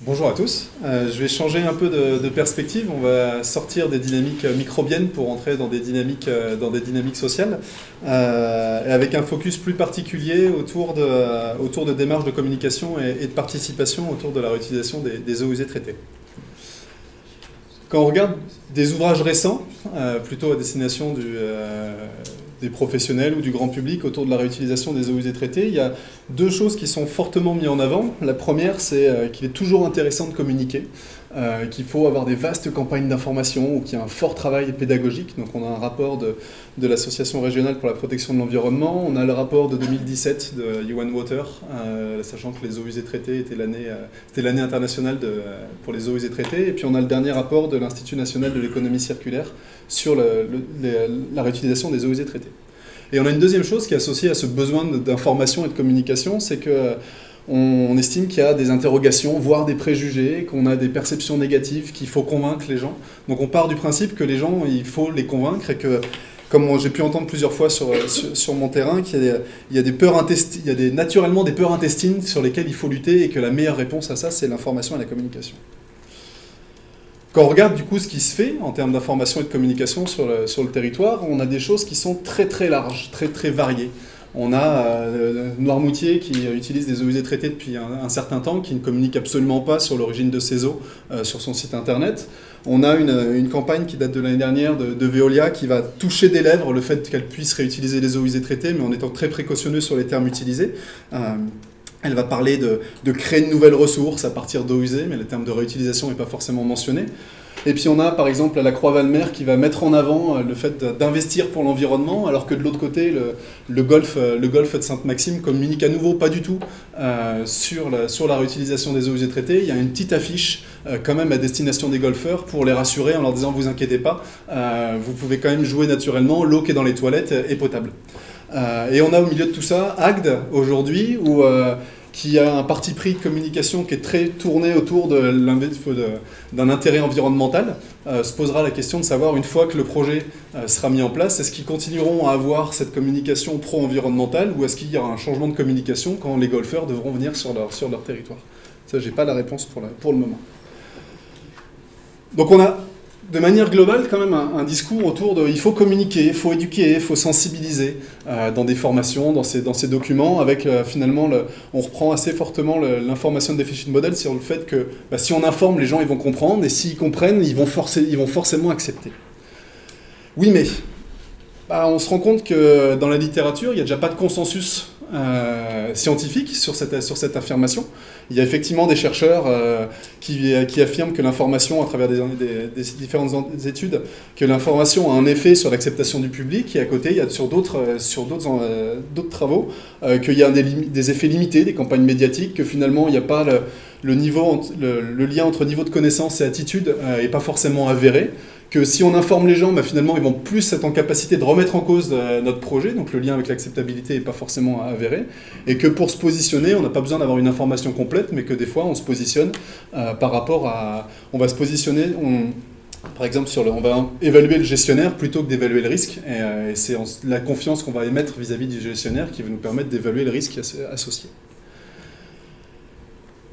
Bonjour à tous. Je vais changer un peu de perspective. On va sortir des dynamiques microbiennes pour entrer dans des dynamiques sociales, et avec un focus plus particulier autour de démarches de communication et de participation autour de la réutilisation des eaux usées traitées. Quand on regarde des ouvrages récents, plutôt à destination des professionnels ou du grand public autour de la réutilisation des eaux usées traitées, il y a deux choses qui sont fortement mises en avant. La première, c'est qu'il est toujours intéressant de communiquer, qu'il faut avoir des vastes campagnes d'information ou qu'il y a un fort travail pédagogique. Donc on a un rapport de l'Association régionale pour la protection de l'environnement, on a le rapport de 2017 de UN Water, sachant que les eaux usées traitées c'était l'année internationale pour les eaux usées traitées, et puis on a le dernier rapport de l'Institut national de l'économie circulaire sur la réutilisation des eaux usées traitées. Et on a une deuxième chose qui est associée à ce besoin d'information et de communication, c'est qu'on estime qu'il y a des interrogations, voire des préjugés, qu'on a des perceptions négatives, qu'il faut convaincre les gens. Donc on part du principe que les gens, il faut les convaincre et que, comme j'ai pu entendre plusieurs fois sur mon terrain, qu'il y a des peurs intestines, il y a naturellement des peurs intestines sur lesquelles il faut lutter et que la meilleure réponse à ça, c'est l'information et la communication. Quand on regarde du coup ce qui se fait en termes d'information et de communication sur le territoire, on a des choses qui sont très très larges, très très variées. On a Noirmoutier qui utilise des eaux usées traitées depuis un certain temps, qui ne communique absolument pas sur l'origine de ces eaux sur son site internet. On a une campagne qui date de l'année dernière de Veolia qui va toucher des lèvres le fait qu'elle puisse réutiliser les eaux usées traitées, mais en étant très précautionneux sur les termes utilisés. Elle va parler de créer de nouvelles ressources à partir d'eau usée, mais le terme de réutilisation n'est pas forcément mentionné. Et puis on a par exemple la Croix-Valmer qui va mettre en avant le fait d'investir pour l'environnement, alors que de l'autre côté, le golfe de Sainte-Maxime communique à nouveau pas du tout sur la réutilisation des eaux usées traitées. Il y a une petite affiche quand même à destination des golfeurs pour les rassurer en leur disant « vous inquiétez pas, vous pouvez quand même jouer naturellement, l'eau qui est dans les toilettes est potable ». Et on a au milieu de tout ça Agde aujourd'hui, qui a un parti pris de communication qui est très tourné autour d'un intérêt environnemental. Se posera la question de savoir, une fois que le projet sera mis en place, est-ce qu'ils continueront à avoir cette communication pro-environnementale ou est-ce qu'il y aura un changement de communication quand les golfeurs devront venir sur leur territoire? Ça, j'ai pas la réponse pour le moment. Donc on a de manière globale quand même un discours autour de il faut communiquer, il faut éduquer, il faut sensibiliser dans des formations, dans ces documents, avec finalement, on reprend assez fortement l'information de Deficient Model sur le fait que si on informe, les gens ils vont comprendre, et s'ils comprennent, ils vont forcément accepter. Oui, mais on se rend compte que dans la littérature, il n'y a déjà pas de consensus scientifique sur cette affirmation. Il y a effectivement des chercheurs qui affirment que l'information, à travers des différentes études, que l'information a un effet sur l'acceptation du public, et à côté, il y a sur d'autres travaux qu'il y a des effets limités, des campagnes médiatiques, que finalement, il n'y a pas le lien entre niveau de connaissance et attitude n'est pas forcément avéré, que si on informe les gens, finalement, ils vont plus être en capacité de remettre en cause notre projet, donc le lien avec l'acceptabilité n'est pas forcément avéré, et que pour se positionner, on n'a pas besoin d'avoir une information complète, mais que des fois, on se positionne par rapport à... On va se positionner... Par exemple, on va évaluer le gestionnaire plutôt que d'évaluer le risque, et c'est la confiance qu'on va émettre vis-à-vis du gestionnaire qui va nous permettre d'évaluer le risque associé.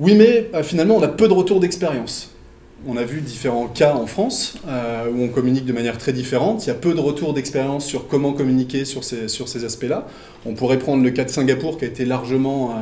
Oui, mais finalement, on a peu de retours d'expérience. On a vu différents cas en France où on communique de manière très différente. Il y a peu de retours d'expérience sur comment communiquer sur ces aspects-là. On pourrait prendre le cas de Singapour qui a été largement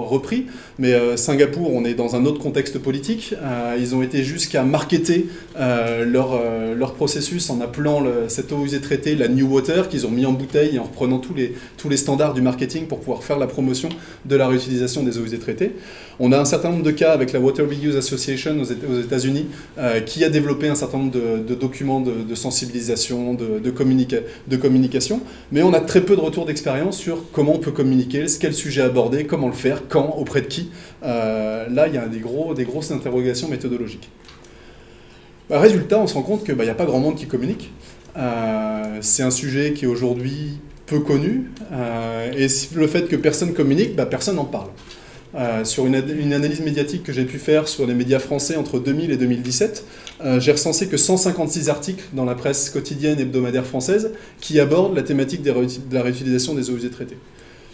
repris, mais Singapour, on est dans un autre contexte politique. Ils ont été jusqu'à marketer leur processus en appelant cette eau usée traitée la New Water, qu'ils ont mis en bouteille et en reprenant tous les standards du marketing pour pouvoir faire la promotion de la réutilisation des eaux usées traitées. On a un certain nombre de cas avec la Water Reuse Association aux États-Unis qui a développé un certain nombre de documents de sensibilisation, de communication, mais on a très peu de retours d'expérience sur comment on peut communiquer, quel sujet aborder, comment le faire, quand, auprès de qui. Là, il y a des grosses interrogations méthodologiques. Résultat, on se rend compte qu'il n'y a pas grand monde qui communique. C'est un sujet qui est aujourd'hui peu connu, et le fait que personne communique, personne n'en parle. Sur une analyse médiatique que j'ai pu faire sur les médias français entre 2000 et 2017, j'ai recensé que 156 articles dans la presse quotidienne et hebdomadaire française qui abordent la thématique de la réutilisation des eaux usées traitées.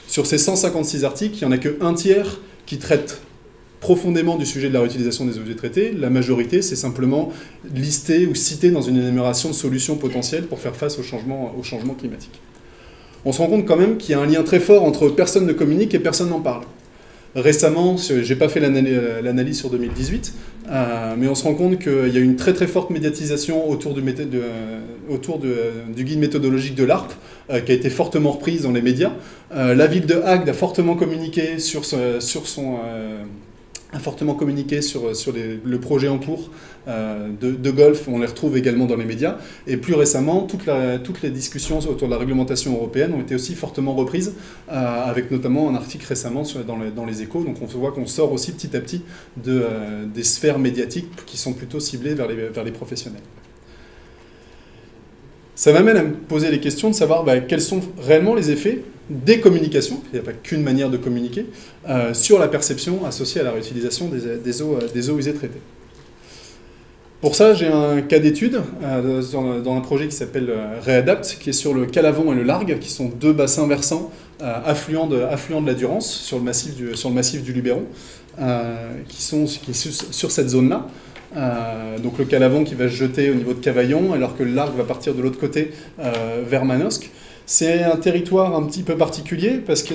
Sur ces 156 articles, il n'y en a qu'un tiers qui traitent profondément du sujet de la réutilisation des eaux usées traitées. La majorité, c'est simplement lister ou citer dans une énumération de solutions potentielles pour faire face au changement climatique. On se rend compte quand même qu'il y a un lien très fort entre personne ne communique et personne n'en parle. Récemment, je n'ai pas fait l'analyse sur 2018, mais on se rend compte qu'il y a une très très forte médiatisation autour du guide méthodologique de l'ARP, qui a été fortement reprise dans les médias. La ville de Agde a fortement communiqué sur le projet en cours de golf, on les retrouve également dans les médias. Et plus récemment, toutes les discussions autour de la réglementation européenne ont été aussi fortement reprises, avec notamment un article récemment dans les Échos. Donc on voit qu'on sort aussi petit à petit des sphères médiatiques qui sont plutôt ciblées vers les professionnels. Ça m'amène à me poser les questions de savoir quels sont réellement les effets des communications, il n'y a pas qu'une manière de communiquer, sur la perception associée à la réutilisation des eaux usées traitées. Pour ça, j'ai un cas d'étude dans un projet qui s'appelle Réadapt, qui est sur le Calavon et le Largue, qui sont deux bassins versants affluents de la Durance, sur le massif du Luberon, qui est sur cette zone-là. Donc le Calavon qui va se jeter au niveau de Cavaillon, alors que le Largue va partir de l'autre côté vers Manosque. C'est un territoire un petit peu particulier parce que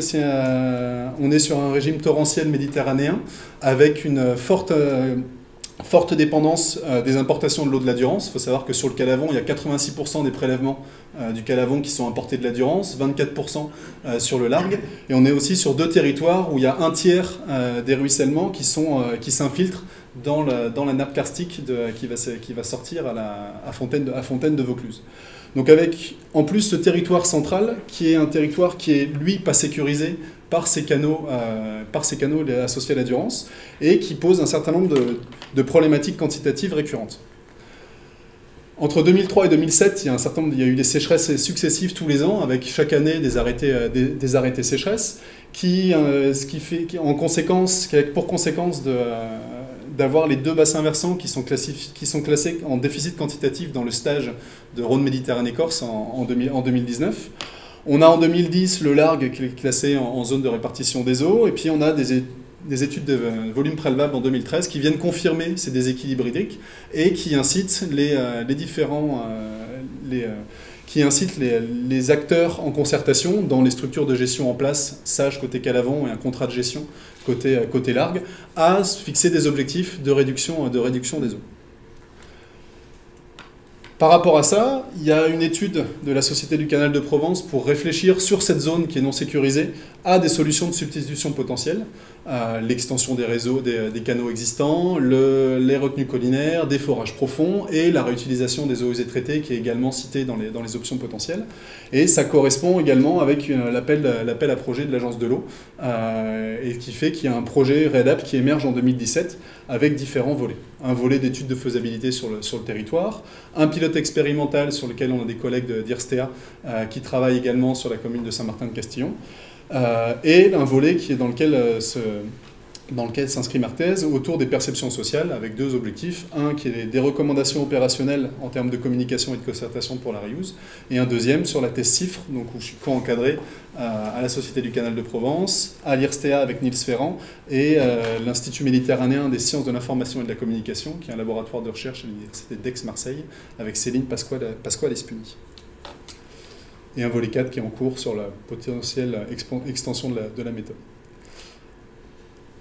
on est sur un régime torrentiel méditerranéen avec une forte dépendance des importations de l'eau de la Durance. Il faut savoir que sur le Calavon, il y a 86% des prélèvements du Calavon qui sont importés de la Durance, 24% sur le Largue. Et on est aussi sur deux territoires où il y a un tiers des ruissellements qui s'infiltrent dans la nappe karstique qui va sortir à Fontaine de Vaucluse. Donc avec en plus ce territoire central qui est un territoire qui est lui pas sécurisé par ces canaux associés à la Durance et qui pose un certain nombre de problématiques quantitatives récurrentes. Entre 2003 et 2007, il y a eu des sécheresses successives tous les ans, avec chaque année des arrêtés sécheresse, qui ont pour conséquence d'avoir les deux bassins versants qui sont classés en déficit quantitatif dans le stage de Rhône-Méditerranée-Corse en 2019. On a en 2010 le Largue qui est classé en zone de répartition des eaux, et puis on a des études de volume prélevable en 2013 qui viennent confirmer ces déséquilibres hydriques et qui incitent les acteurs en concertation dans les structures de gestion en place, SAGE côté Calavon et un contrat de gestion côté Largue, à fixer des objectifs de réduction des eaux. Par rapport à ça, il y a une étude de la Société du Canal de Provence pour réfléchir sur cette zone qui est non sécurisée à des solutions de substitution potentielles, l'extension des réseaux, des canaux existants, les retenues collinaires, des forages profonds et la réutilisation des eaux usées traitées qui est également citée dans les options potentielles. Et ça correspond également avec l'appel à projet de l'Agence de l'eau et qui fait qu'il y a un projet Réadapt qui émerge en 2017 avec différents volets. Un volet d'études de faisabilité sur le territoire, un pilote expérimental sur lequel on a des collègues d'IRSTEA qui travaillent également sur la commune de Saint-Martin-de-Castillon, et un volet dans lequel s'inscrit Marthez autour des perceptions sociales avec deux objectifs. Un qui est des recommandations opérationnelles en termes de communication et de concertation pour la reuse, et un deuxième sur la thèse CIFRE, donc où je suis co-encadré à la Société du Canal de Provence, à l'IRSTEA avec Niels Ferrand et l'Institut méditerranéen des sciences de l'information et de la communication, qui est un laboratoire de recherche à l'Université d'Aix-Marseille, avec Céline Pasquale-Espuni. Et un volet 4 qui est en cours sur la potentielle extension de la méthode.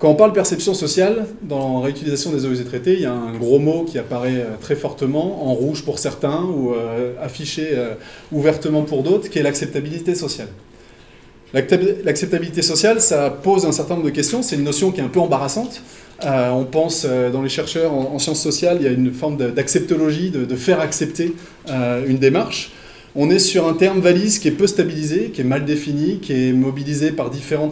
Quand on parle perception sociale, dans la réutilisation des eaux usées traitées, il y a un gros mot qui apparaît très fortement, en rouge pour certains, ou affiché ouvertement pour d'autres, qui est l'acceptabilité sociale. L'acceptabilité sociale, ça pose un certain nombre de questions, c'est une notion qui est un peu embarrassante. On pense, dans les chercheurs en sciences sociales, il y a une forme d'acceptologie, de faire accepter une démarche. On est sur un terme valise qui est peu stabilisé, qui est mal défini, qui est mobilisé par différents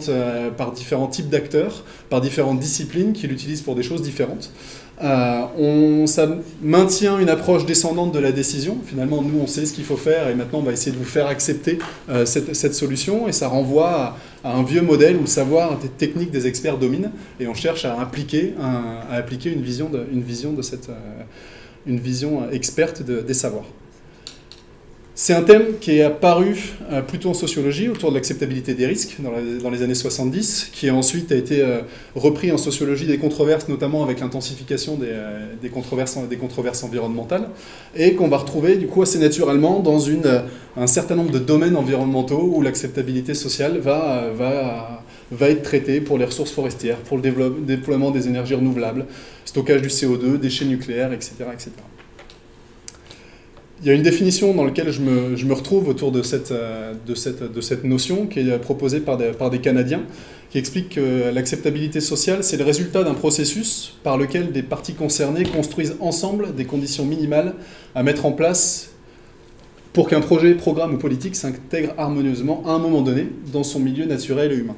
types d'acteurs, par différentes disciplines qui l'utilisent pour des choses différentes. Ça maintient une approche descendante de la décision. Finalement, nous, on sait ce qu'il faut faire et maintenant, on va essayer de vous faire accepter cette solution. Et ça renvoie à un vieux modèle où le savoir technique des experts domine et on cherche à appliquer une vision experte des savoirs. C'est un thème qui est apparu plutôt en sociologie, autour de l'acceptabilité des risques, dans les années 70, qui ensuite a été repris en sociologie des controverses, notamment avec l'intensification des controverses environnementales, et qu'on va retrouver du coup assez naturellement dans un certain nombre de domaines environnementaux où l'acceptabilité sociale va être traitée pour les ressources forestières, pour le déploiement des énergies renouvelables, stockage du CO2, déchets nucléaires, etc., etc. Il y a une définition dans laquelle je me retrouve autour de cette notion qui est proposée par des Canadiens, qui explique que l'acceptabilité sociale, c'est le résultat d'un processus par lequel des parties concernées construisent ensemble des conditions minimales à mettre en place pour qu'un projet, programme ou politique s'intègre harmonieusement à un moment donné dans son milieu naturel et humain.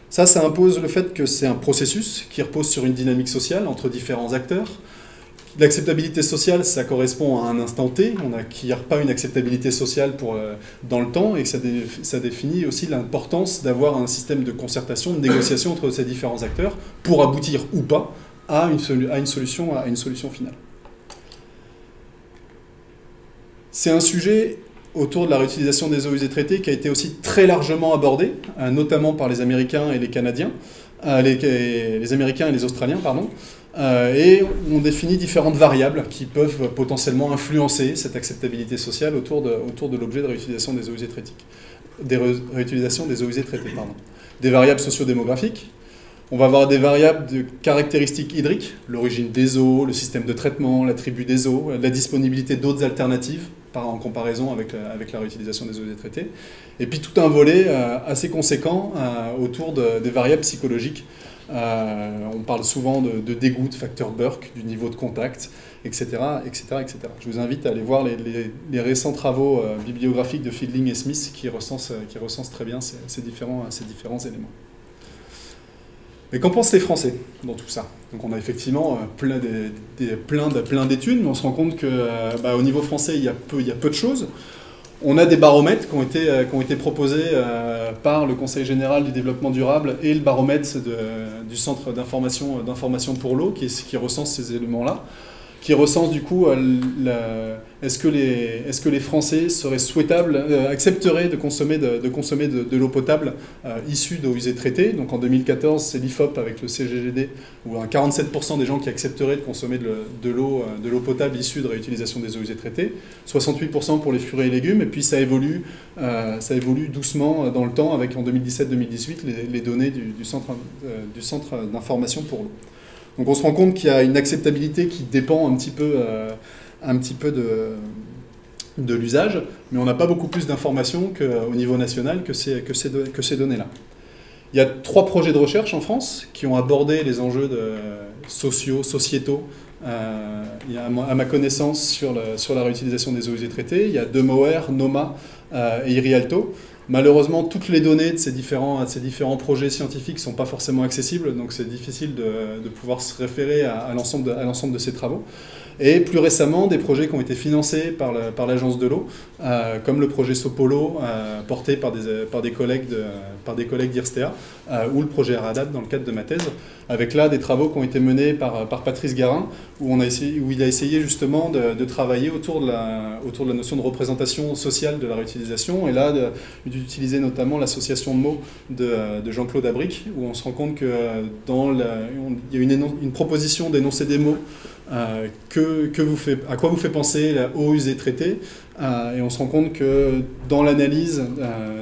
Ça impose le fait que c'est un processus qui repose sur une dynamique sociale entre différents acteurs. L'acceptabilité sociale, ça correspond à un instant T, on n'acquiert pas une acceptabilité sociale dans le temps, et ça définit aussi l'importance d'avoir un système de concertation, de négociation entre ces différents acteurs pour aboutir ou pas à une solution finale. C'est un sujet autour de la réutilisation des eaux usées traitées qui a été aussi très largement abordé, notamment par les Américains et les Canadiens, les Américains et les Australiens, pardon. Et on définit différentes variables qui peuvent potentiellement influencer cette acceptabilité sociale autour de l'objet de réutilisation des eaux usées traitées. Des variables sociodémographiques. On va avoir des variables de caractéristiques hydriques, l'origine des eaux, le système de traitement, l'attribut des eaux, la disponibilité d'autres alternatives en comparaison avec la réutilisation des eaux usées traitées. Et puis tout un volet assez conséquent autour des variables psychologiques. On parle souvent de dégoût, de facteur Burke, du niveau de contact, etc., etc., etc. Je vous invite à aller voir les récents travaux bibliographiques de Fielding et Smith qui recensent très bien ces différents éléments. Mais qu'en pensent les Français dans tout ça? Donc on a effectivement plein d'études, mais on se rend compte qu'au niveau français, il y a peu de choses. On a des baromètres qui ont été proposés par le Conseil général du développement durable et le baromètre du Centre d'information pour l'eau qui recense ces éléments-là, qui recense du coup est-ce que les Français accepteraient de consommer de l'eau potable issue d'eau usée traitée. Donc en 2014, c'est l'IFOP avec le CGGD, où 47% des gens qui accepteraient de consommer de l'eau potable issue de réutilisation des eaux usées traitées, 68% pour les fruits et légumes, et puis ça évolue doucement dans le temps avec en 2017-2018 les données du Centre d'information pour l'eau. Donc on se rend compte qu'il y a une acceptabilité qui dépend un petit peu de l'usage, mais on n'a pas beaucoup plus d'informations qu'au niveau national que ces données-là. Il y a 3 projets de recherche en France qui ont abordé les enjeux sociétaux, à ma connaissance, sur la réutilisation des eaux usées traitées. Il y a Demoer, Noma et Irialto. Malheureusement, toutes les données de ces différents projets scientifiques ne sont pas forcément accessibles, donc c'est difficile de pouvoir se référer à l'ensemble de ces travaux. Et plus récemment, des projets qui ont été financés par l'Agence de l'eau, comme le projet Sopolo, porté par des collègues d'IRSTEA, ou le projet Aradat dans le cadre de ma thèse, avec là des travaux qui ont été menés par Patrice Garin, où il a essayé justement de travailler autour de la notion de représentation sociale de la réutilisation, et là d'utiliser notamment l'association de mots de Jean-Claude Abric, où on se rend compte que il y a une proposition d'énoncer des mots à quoi vous fait penser la eau usée traitée, et on se rend compte que dans l'analyse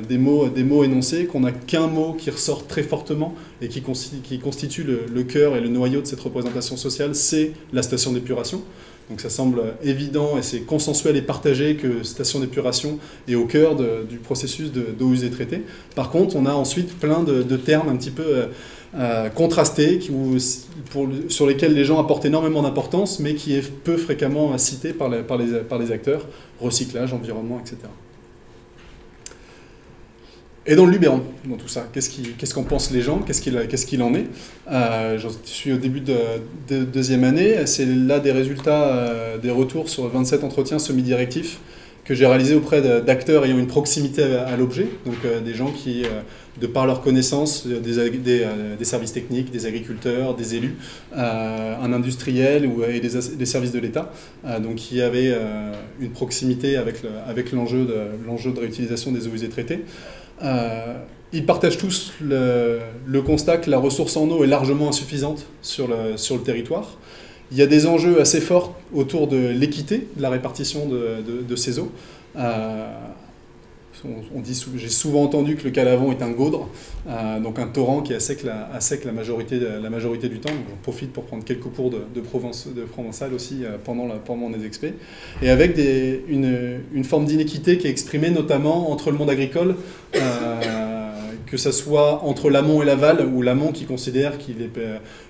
des mots énoncés, qu'on n'a qu'un mot qui ressort très fortement et qui constitue le cœur et le noyau de cette représentation sociale, c'est la station d'épuration. Donc ça semble évident et c'est consensuel et partagé que station d'épuration est au cœur du processus d'eau usée traitée. Par contre, on a ensuite plein de termes un petit peu contrastés sur lesquels les gens apportent énormément d'importance, mais qui est peu fréquemment cité par les acteurs, recyclage, environnement, etc. Et dans le Luberon, dans tout ça, qu'est-ce qu'en pensent les gens, qu'est-ce qu'il en est? Je suis au début de deuxième année, c'est là des résultats, des retours sur 27 entretiens semi-directifs que j'ai réalisé auprès d'acteurs ayant une proximité à l'objet, donc des gens qui, de par leur connaissance, des services techniques, des agriculteurs, des élus, un industriel et des services de l'État, donc qui avaient une proximité avec l'enjeu de réutilisation des eaux usées traitées. Ils partagent tous le constat que la ressource en eau est largement insuffisante sur le territoire. Il y a des enjeux assez forts autour de l'équité de la répartition de ces eaux. J'ai souvent entendu que le Calavon est un gaudre, donc un torrent qui est à sec la majorité du temps. Donc j'en profite pour prendre quelques cours de provençal aussi pendant mes expés. Et avec une forme d'inéquité qui est exprimée notamment entre le monde agricole, que ce soit entre l'amont et l'aval, ou l'amont qui considère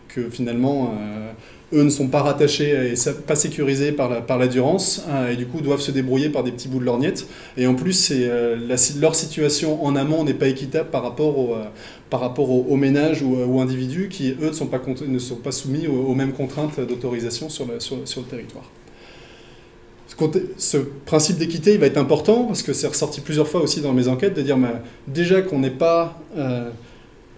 que finalement eux ne sont pas rattachés et pas sécurisés par la Durance, et du coup doivent se débrouiller par des petits bouts de lorgnette. Et en plus, leur situation en amont n'est pas équitable par rapport aux ménages ou individus qui, eux, ne sont pas soumis aux mêmes contraintes d'autorisation sur le territoire. Ce principe d'équité, il va être important, parce que c'est ressorti plusieurs fois aussi dans mes enquêtes, de dire déjà qu'on n'est pas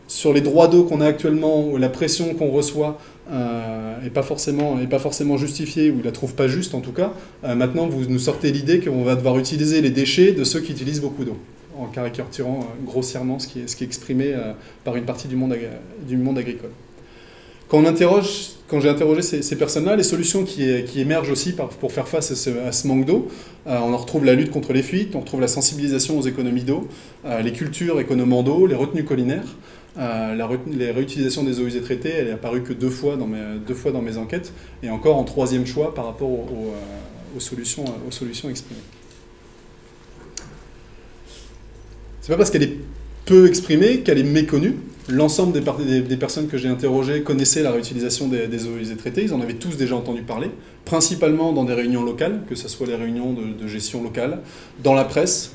sur les droits d'eau qu'on a actuellement, ou la pression qu'on reçoit n'est pas forcément justifiée, ou il la trouve pas juste en tout cas. Maintenant, vous nous sortez l'idée qu'on va devoir utiliser les déchets de ceux qui utilisent beaucoup d'eau, en caricaturant grossièrement ce qui est exprimé par une partie du monde agricole. Quand j'ai interrogé ces personnes-là, les solutions qui émergent aussi pour faire face à ce manque d'eau, on en retrouve la lutte contre les fuites, on retrouve la sensibilisation aux économies d'eau, les cultures économes d'eau, les retenues collinaires. Les réutilisations des eaux usées traitées, elle est apparue que deux fois dans mes enquêtes, et encore en troisième choix par rapport aux solutions exprimées. C'est pas parce qu'elle est peu exprimée qu'elle est méconnue. L'ensemble des personnes que j'ai interrogées connaissaient la réutilisation des eaux usées traitées, ils en avaient tous déjà entendu parler, principalement dans des réunions locales, que ce soit les réunions de gestion locale, dans la presse.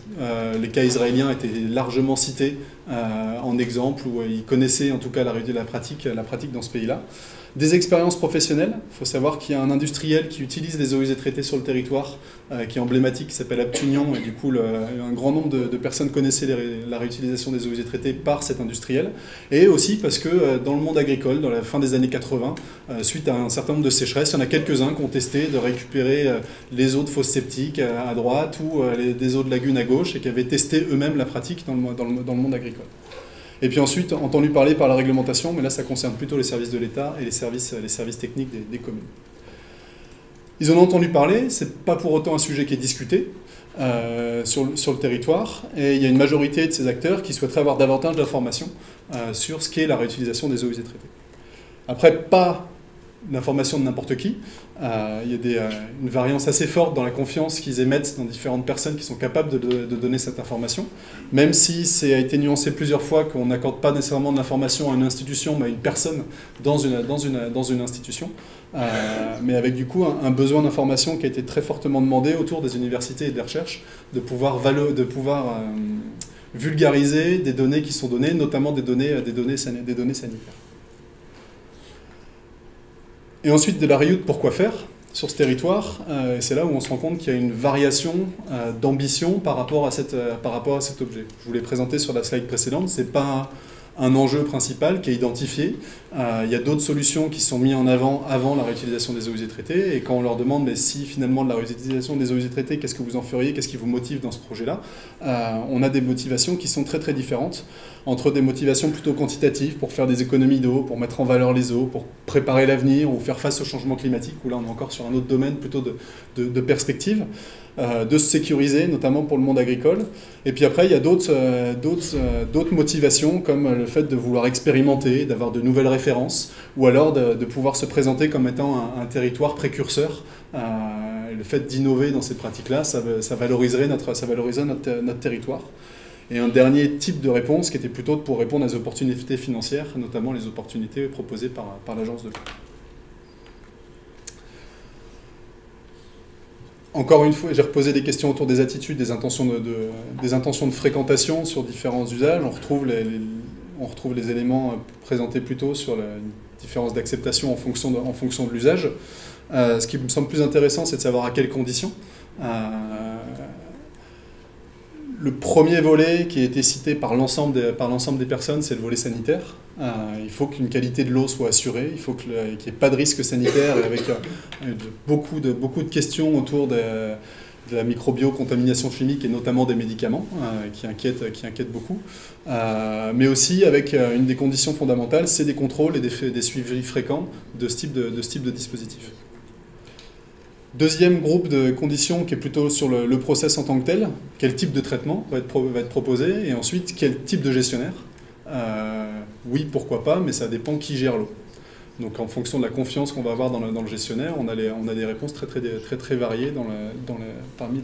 Les cas israéliens étaient largement cités en exemple, où ils connaissaient en tout cas la pratique dans ce pays-là. Des expériences professionnelles, il faut savoir qu'il y a un industriel qui utilise les eaux usées traitées sur le territoire, qui est emblématique, qui s'appelle Abtunion, et du coup un grand nombre de personnes connaissaient la réutilisation des eaux usées traitées par cet industriel, et aussi parce que dans le monde agricole, dans la fin des années 80, suite à un certain nombre de sécheresses, il y en a quelques-uns qui ont testé de récupérer les eaux de fosses septiques à droite, ou des eaux de lagunes à gauche, et qui avaient testé eux-mêmes la pratique dans le monde agricole. Et puis ensuite, entendu parler par la réglementation, mais là ça concerne plutôt les services de l'État et les services techniques des communes. Ils en ont entendu parler, c'est pas pour autant un sujet qui est discuté sur le territoire, et il y a une majorité de ces acteurs qui souhaiteraient avoir davantage d'informations sur ce qu'est la réutilisation des eaux usées traitées. Après, pas d'informations de n'importe qui. Il y a une variance assez forte dans la confiance qu'ils émettent dans différentes personnes qui sont capables de donner cette information, même si ça a été nuancé plusieurs fois qu'on n'accorde pas nécessairement de l'information à une institution, mais à une personne dans une institution, mais avec du coup un besoin d'information qui a été très fortement demandé autour des universités et de la recherche, de pouvoir vulgariser des données qui sont données, notamment des données sanitaires. Et ensuite, de la RIUT, pourquoi faire sur ce territoire, c'est là où on se rend compte qu'il y a une variation d'ambition par rapport à cet objet. Je vous l'ai présenté sur la slide précédente, ce n'est pas un enjeu principal qui est identifié. Il y a d'autres solutions qui sont mises en avant la réutilisation des eaux usées traitées, et quand on leur demande mais si finalement de la réutilisation des eaux usées traitées, qu'est-ce que vous en feriez, qu'est-ce qui vous motive dans ce projet-là, on a des motivations qui sont très très différentes, entre des motivations plutôt quantitatives pour faire des économies d'eau, pour mettre en valeur les eaux, pour préparer l'avenir ou faire face au changement climatique, où là on est encore sur un autre domaine plutôt de perspective, de se sécuriser, notamment pour le monde agricole. Et puis après, il y a d'autres motivations, comme le fait de vouloir expérimenter, d'avoir de nouvelles références, ou alors de pouvoir se présenter comme étant un territoire précurseur. Le fait d'innover dans ces pratiques-là, ça valoriserait notre territoire. Et un dernier type de réponse qui était plutôt pour répondre à des opportunités financières, notamment les opportunités proposées par l'agence de l'eau. Encore une fois, j'ai reposé des questions autour des attitudes, des intentions de fréquentation sur différents usages. On retrouve les éléments présentés plus tôt sur la différence d'acceptation en fonction de l'usage. Ce qui me semble plus intéressant, c'est de savoir à quelles conditions. Le premier volet qui a été cité par l'ensemble des personnes, c'est le volet sanitaire. Il faut qu'une qualité de l'eau soit assurée, il faut qu'il n'y ait pas de risque sanitaire, et avec beaucoup de questions autour de la microbio-contamination chimique et notamment des médicaments qui inquiètent beaucoup. Mais aussi avec une des conditions fondamentales, c'est des contrôles et des suivis fréquents de ce type de dispositif. Deuxième groupe de conditions qui est plutôt sur le process en tant que tel, quel type de traitement va être proposé, et ensuite quel type de gestionnaire. Oui, pourquoi pas, mais ça dépend qui gère l'eau. Donc en fonction de la confiance qu'on va avoir dans le gestionnaire, on a des réponses très variées parmi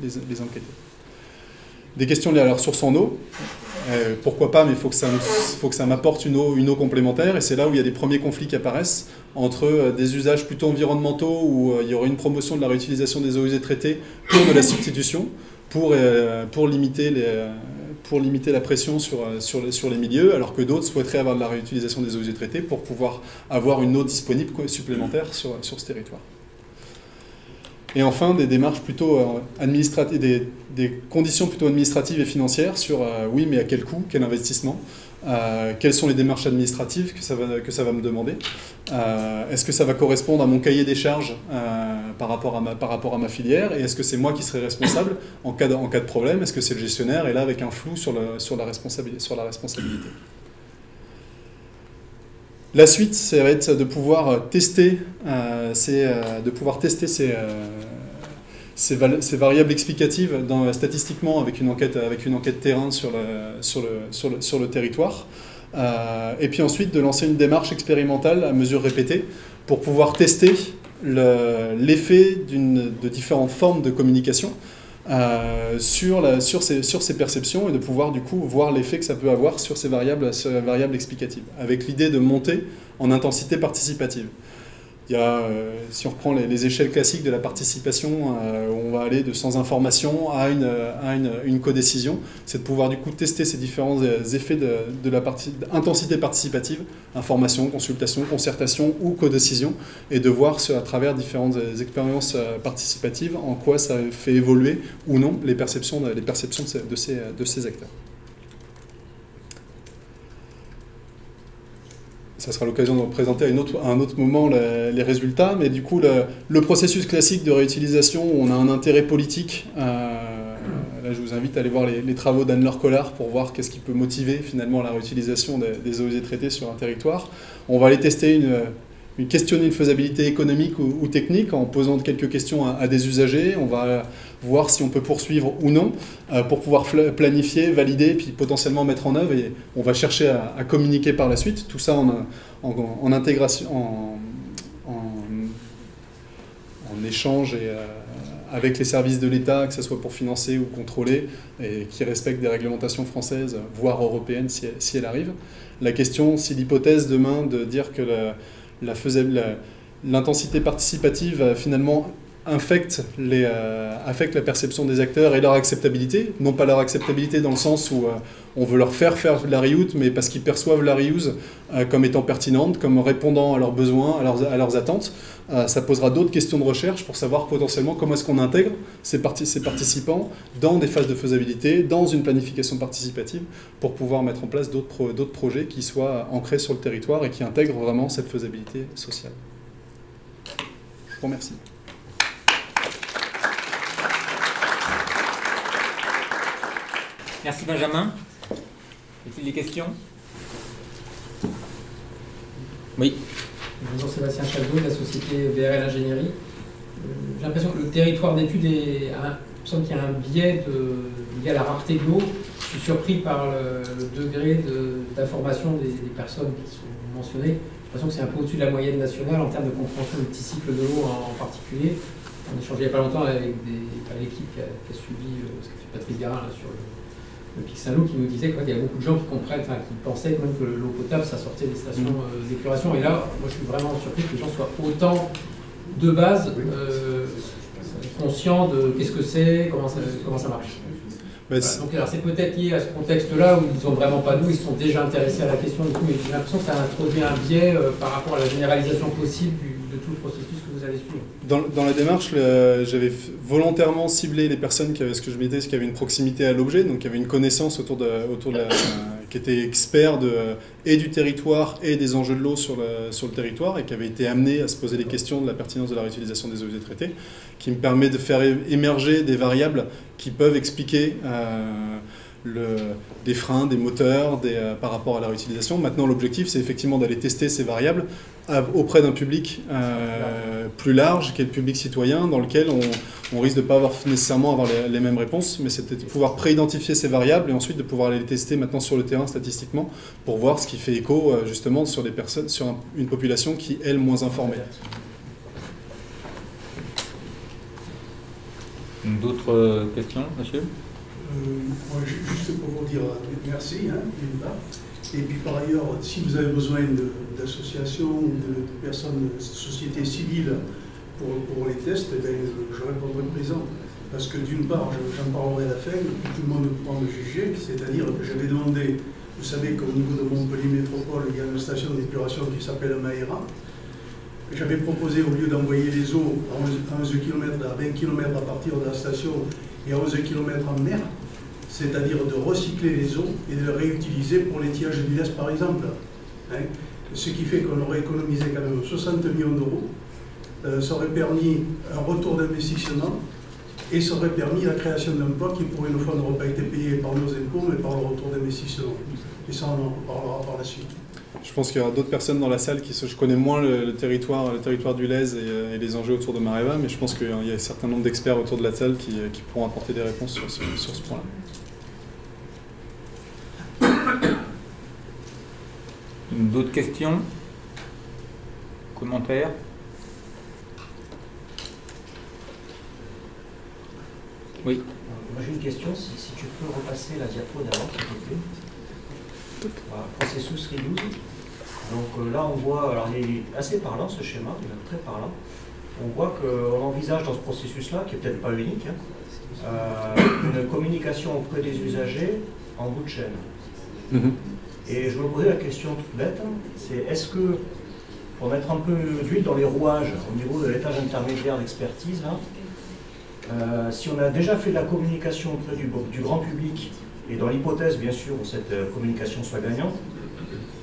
les enquêtés. Des questions liées à la ressource en eau. Pourquoi pas, mais il faut que ça m'apporte une eau complémentaire, et c'est là où il y a des premiers conflits qui apparaissent entre des usages plutôt environnementaux où il y aurait une promotion de la réutilisation des eaux usées traitées pour de la substitution, pour limiter la pression sur les milieux, alors que d'autres souhaiteraient avoir de la réutilisation des eaux usées traitées pour pouvoir avoir une eau disponible supplémentaire sur ce territoire. Et enfin, des démarches plutôt administratives, des conditions plutôt administratives et financières sur oui, mais à quel coût, quel investissement, quelles sont les démarches administratives que ça va me demander, est-ce que ça va correspondre à mon cahier des charges par rapport à ma filière, et est-ce que c'est moi qui serai responsable en cas de problème, est-ce que c'est le gestionnaire, et là avec un flou sur la responsabilité. La suite, ça va être de pouvoir tester ces variables explicatives statistiquement avec une enquête terrain sur le territoire. Et puis ensuite de lancer une démarche expérimentale à mesure répétée pour pouvoir tester l'effet de différentes formes de communication sur ces perceptions, et de pouvoir du coup voir l'effet que ça peut avoir sur ces variables explicatives, avec l'idée de monter en intensité participative. Il y a, si on reprend les échelles classiques de la participation, on va aller de sans information à une codécision, c'est de pouvoir du coup tester ces différents effets de la intensité participative, information, consultation, concertation ou codécision, et de voir à travers différentes expériences participatives en quoi ça fait évoluer ou non les perceptions de ces acteurs. Ça sera l'occasion de présenter à un autre moment les résultats, mais du coup, le processus classique de réutilisation, où on a un intérêt politique, là je vous invite à aller voir les travaux d'Anne-Laure Collard pour voir qu'est-ce qui peut motiver finalement la réutilisation des eaux usées traitées sur un territoire. On va aller tester questionner une faisabilité économique ou technique en posant quelques questions à des usagers. On va voir si on peut poursuivre ou non pour pouvoir planifier, valider, puis potentiellement mettre en œuvre. Et on va chercher à communiquer par la suite. Tout ça en intégration, en échange et avec les services de l'État, que ce soit pour financer ou contrôler, et qui respectent des réglementations françaises, voire européennes si elles arrivent. La question, si l'hypothèse demain de dire que l'intensité participative finalement affecte la perception des acteurs et leur acceptabilité, non pas leur acceptabilité dans le sens où on veut leur faire de la reuse, mais parce qu'ils perçoivent la reuse comme étant pertinente, comme répondant à leurs besoins, à leurs attentes. Ça posera d'autres questions de recherche pour savoir potentiellement comment est-ce qu'on intègre ces participants dans des phases de faisabilité, dans une planification participative, pour pouvoir mettre en place d'autres projets qui soient ancrés sur le territoire et qui intègrent vraiment cette faisabilité sociale. Je vous remercie. Merci Benjamin. Y a-t-il des questions? Oui. Bonjour, Sébastien Chazot de la société BRL Ingénierie. J'ai l'impression que le territoire d'étude il me semble qu'il y a un biais lié à la rareté de l'eau. Je suis surpris par le degré d'information des personnes qui sont mentionnées. J'ai l'impression que c'est un peu au-dessus de la moyenne nationale en termes de compréhension du petit cycle de l'eau en particulier. On a échangé il n'y a pas longtemps avec l'équipe qui a suivi ce qu'a fait Patrice Garin là, sur le Pic Saint-Loup, qui nous disait qu'il y a beaucoup de gens qui pensaient même que l'eau potable ça sortait des stations d'épuration. Et là, moi je suis vraiment surpris que les gens soient autant de base conscients de qu'est-ce que c'est, comment ça marche. Voilà. Donc alors c'est peut-être lié à ce contexte-là où ils n'ont vraiment pas d'eau, ils sont déjà intéressés à la question du coup, mais j'ai l'impression que ça a introduit un biais par rapport à la généralisation possible de tout le processus que vous allez suivre. Dans la démarche, j'avais volontairement ciblé les personnes qui avaient ce que je mettais, qui avaient une proximité à l'objet, donc qui avaient une connaissance qui étaient experts et du territoire et des enjeux de l'eau sur le territoire et qui avaient été amenés à se poser les questions de la pertinence de la réutilisation des eaux usées traitées, qui me permet de faire émerger des variables qui peuvent expliquer des freins, des moteurs par rapport à la réutilisation. Maintenant, l'objectif, c'est effectivement d'aller tester ces variables auprès d'un public plus large, qui est le public citoyen, dans lequel on risque de ne pas nécessairement avoir les mêmes réponses, mais c'est de pouvoir pré-identifier ces variables et ensuite de pouvoir les tester maintenant sur le terrain statistiquement pour voir ce qui fait écho justement sur des personnes, sur une population qui est, elle, moins informée. D'autres questions, monsieur? Moi, juste pour vous dire merci, d'une part. Et puis par ailleurs, si vous avez besoin d'associations ou de personnes, de sociétés civiles pour les tests, eh bien, je répondrai présent. Parce que d'une part, j'en parlerai à la fin, tout le monde pourra me juger, c'est-à-dire que j'avais demandé, vous savez qu'au niveau de Montpellier Métropole, il y a une station d'épuration qui s'appelle Maïra. J'avais proposé, au lieu d'envoyer les eaux à 11 km, à 20 km à partir de la station et à 11 km en mer, c'est-à-dire de recycler les eaux et de les réutiliser pour l'étiage du Lez par exemple. Ce qui fait qu'on aurait économisé quand même 60 millions d'euros, ça aurait permis un retour d'investissement et ça aurait permis la création d'emplois qui pour une fois n'auraient pas été payés par nos impôts mais par le retour d'investissement. Et ça on en reparlera par la suite. Je pense qu'il y aura d'autres personnes dans la salle je connais moins le territoire du Lez et les enjeux autour de Mareva, mais je pense qu'il y a un certain nombre d'experts autour de la salle qui pourront apporter des réponses sur ce point-là. D'autres questions? Commentaires? Oui. Moi j'ai une question, si tu peux repasser la diapo d'avant, s'il te plaît. Voilà, processus reuse. Donc là on voit, alors il est assez parlant ce schéma, il est très parlant. On voit qu'on envisage dans ce processus-là, qui n'est peut-être pas unique, une communication auprès des usagers en bout de chaîne. Et je me posais la question toute bête, c'est est-ce que, pour mettre un peu d'huile dans les rouages au niveau de l'étage intermédiaire d'expertise, si on a déjà fait de la communication auprès du grand public, et dans l'hypothèse bien sûr où cette communication soit gagnante,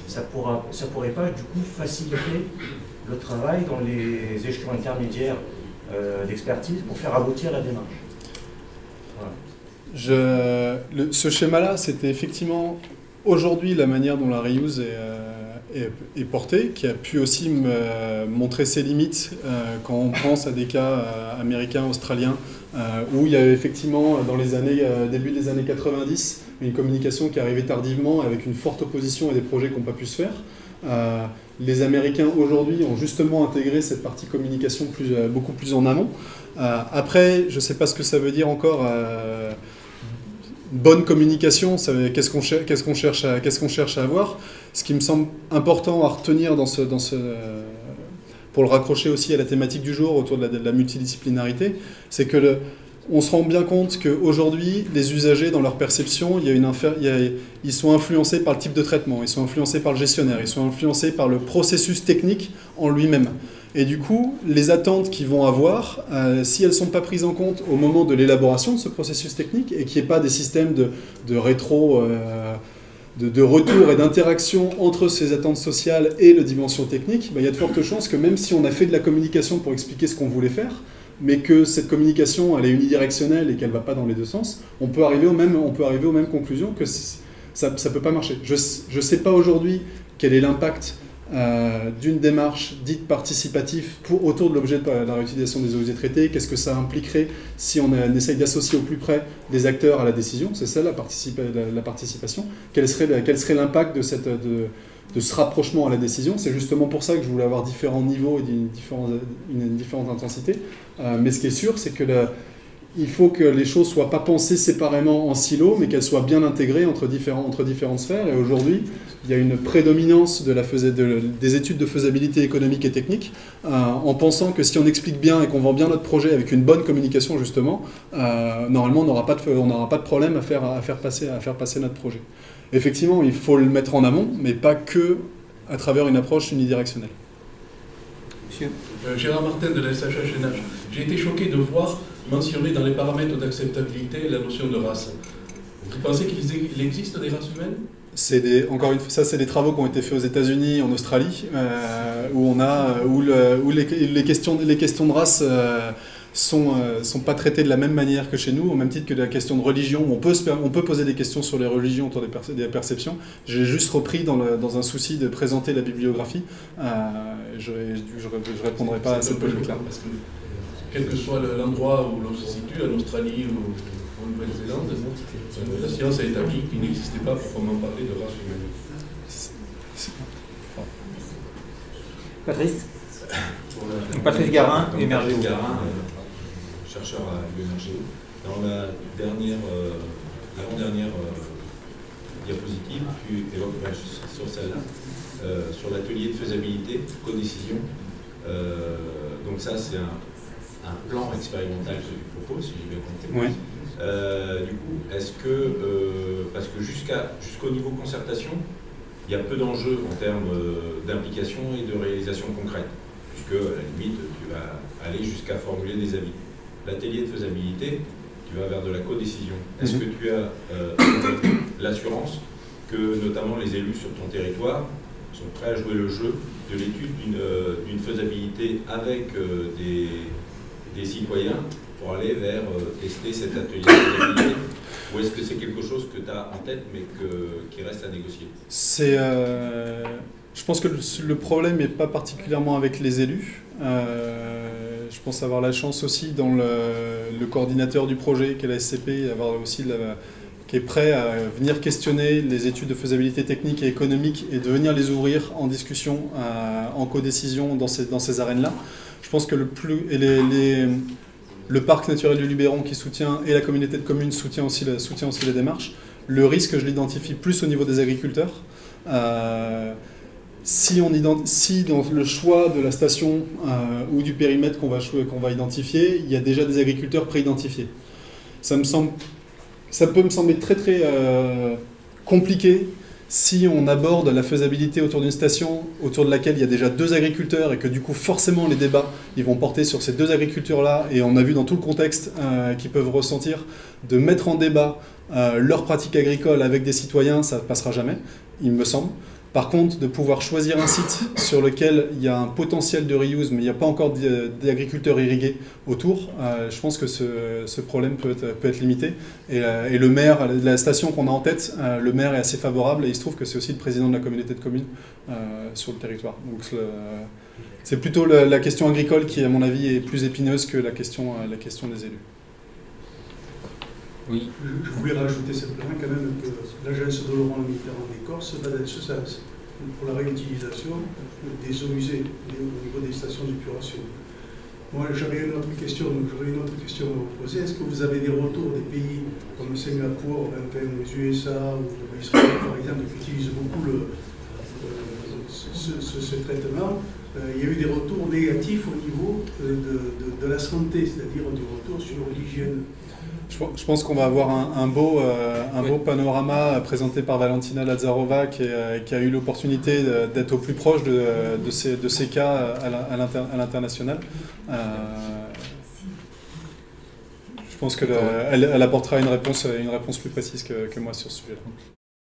ça pourrait pas du coup faciliter le travail dans les échelons intermédiaires d'expertise pour faire aboutir la démarche. Voilà. Ce schéma-là, c'était effectivement aujourd'hui la manière dont la reuse est portée, qui a pu aussi montrer ses limites quand on pense à des cas américains, australiens, où il y avait effectivement dans les années, début des années 90, une communication qui arrivait tardivement avec une forte opposition et des projets qui n'ont pas pu se faire. Les Américains aujourd'hui ont justement intégré cette partie communication beaucoup plus en amont. Après, je ne sais pas ce que ça veut dire encore. Bonne communication, qu'est-ce qu'on cherche à avoir. Ce qui me semble important à retenir pour le raccrocher aussi à la thématique du jour autour de la multidisciplinarité, c'est que on se rend bien compte qu'aujourd'hui, les usagers, dans leur perception, ils sont influencés par le type de traitement, ils sont influencés par le gestionnaire, ils sont influencés par le processus technique en lui-même. Et du coup, les attentes qu'ils vont avoir, si elles ne sont pas prises en compte au moment de l'élaboration de ce processus technique, et qu'il n'y ait pas des systèmes de rétro, de retour et d'interaction entre ces attentes sociales et la dimension technique, il y a de fortes chances que même si on a fait de la communication pour expliquer ce qu'on voulait faire, mais que cette communication elle est unidirectionnelle et qu'elle ne va pas dans les deux sens, on peut arriver aux mêmes conclusions que ça ne peut pas marcher. Je ne sais pas aujourd'hui quel est l'impact d'une démarche dite participative autour de l'objet de la réutilisation des eaux usées traitées, qu'est-ce que ça impliquerait si on essaye d'associer au plus près des acteurs à la décision, c'est ça la participation, quel serait l'impact de ce rapprochement à la décision. C'est justement pour ça que je voulais avoir différents niveaux et une différente intensité, mais ce qui est sûr c'est que il faut que les choses ne soient pas pensées séparément en silos, mais qu'elles soient bien intégrées entre différentes sphères. Et aujourd'hui, il y a une prédominance des études de faisabilité économique et technique, en pensant que si on explique bien et qu'on vend bien notre projet avec une bonne communication, justement, normalement, on n'aura pas de problème à faire passer notre projet. Effectivement, il faut le mettre en amont, mais pas que à travers une approche unidirectionnelle. Monsieur. Gérard Martin de la SHHNH. J'ai été choqué de voir mentionner dans les paramètres d'acceptabilité la notion de race. Vous pensez qu'il existe des races humaines? Encore une fois, ça, c'est des travaux qui ont été faits aux États-Unis, en Australie, où les questions de race sont pas traitées de la même manière que chez nous, au même titre que la question de religion. On peut poser des questions sur les religions autour des perceptions. J'ai juste repris dans un souci de présenter la bibliographie. Je répondrai pas à cette polémique-là. Parce que quel que soit l'endroit où l'on se situe, en Australie ou en Nouvelle-Zélande, la science a établi qu'il n'existait pas proprement parler de race humaine. Patrice. Patrice Garin, Émergéo. Patrice Garin, chercheur à l'Émergéo. Dans la l'avant-dernière diapositive, tu évoques sur celle-là, sur l'atelier de faisabilité, codécision. Donc ça, c'est un plan expérimental que tu proposes, si j'ai bien compris. Oui. Du coup, est-ce que, parce que jusqu'au niveau concertation, il y a peu d'enjeux en termes d'implication et de réalisation concrète, puisque à la limite, tu vas aller jusqu'à formuler des avis. L'atelier de faisabilité, tu vas vers de la codécision. Est-ce que tu as l'assurance que notamment les élus sur ton territoire sont prêts à jouer le jeu de l'étude d'une faisabilité avec des citoyens pour aller vers tester cet atelier de faisabilité? Ou est-ce que c'est quelque chose que tu as en tête mais qui reste à négocier? Je pense que le problème n'est pas particulièrement avec les élus. Je pense avoir la chance aussi dans le coordinateur du projet, qui est la SCP, avoir aussi qui est prêt à venir questionner les études de faisabilité technique et économique et de venir les ouvrir en discussion, en codécision dans ces arènes-là. Je pense que le parc naturel du Luberon qui soutient et la communauté de communes soutient aussi la démarche. Le risque, je l'identifie plus au niveau des agriculteurs. Si dans le choix de la station ou du périmètre qu'on va identifier, il y a déjà des agriculteurs pré-identifiés. Ça peut me sembler très très compliqué si on aborde la faisabilité autour d'une station autour de laquelle il y a déjà 2 agriculteurs et que du coup forcément les débats ils vont porter sur ces 2 agriculteurs-là, et on a vu dans tout le contexte qu'ils peuvent ressentir, de mettre en débat leurs pratiques agricoles avec des citoyens, ça ne passera jamais, il me semble. Par contre, de pouvoir choisir un site sur lequel il y a un potentiel de reuse, mais il n'y a pas encore d'agriculteurs irrigués autour, je pense que ce problème peut être limité. Et le maire, la station qu'on a en tête, le maire est assez favorable, et il se trouve que c'est aussi le président de la communauté de communes sur le territoire. Donc c'est plutôt la question agricole qui, à mon avis, est plus épineuse que la question des élus. Oui. Je voulais rajouter simplement quand même que l'agence de Laurent Mitterrand des Corses va dans ce sens pour la réutilisation des eaux usées au niveau des stations d'épuration. Moi, j'aurais une autre question à vous poser. Est-ce que vous avez des retours des pays comme Singapour, les USA ou Israël, par exemple, qui utilisent beaucoup ce traitement? Il y a eu des retours négatifs au niveau de la santé, c'est-à-dire du retour sur l'hygiène. Je pense qu'on va avoir un beau panorama présenté par Valentina Lazarova qui a eu l'opportunité d'être au plus proche de ces cas à l'international. Je pense qu'elle apportera une réponse plus précise que moi sur ce sujet-là.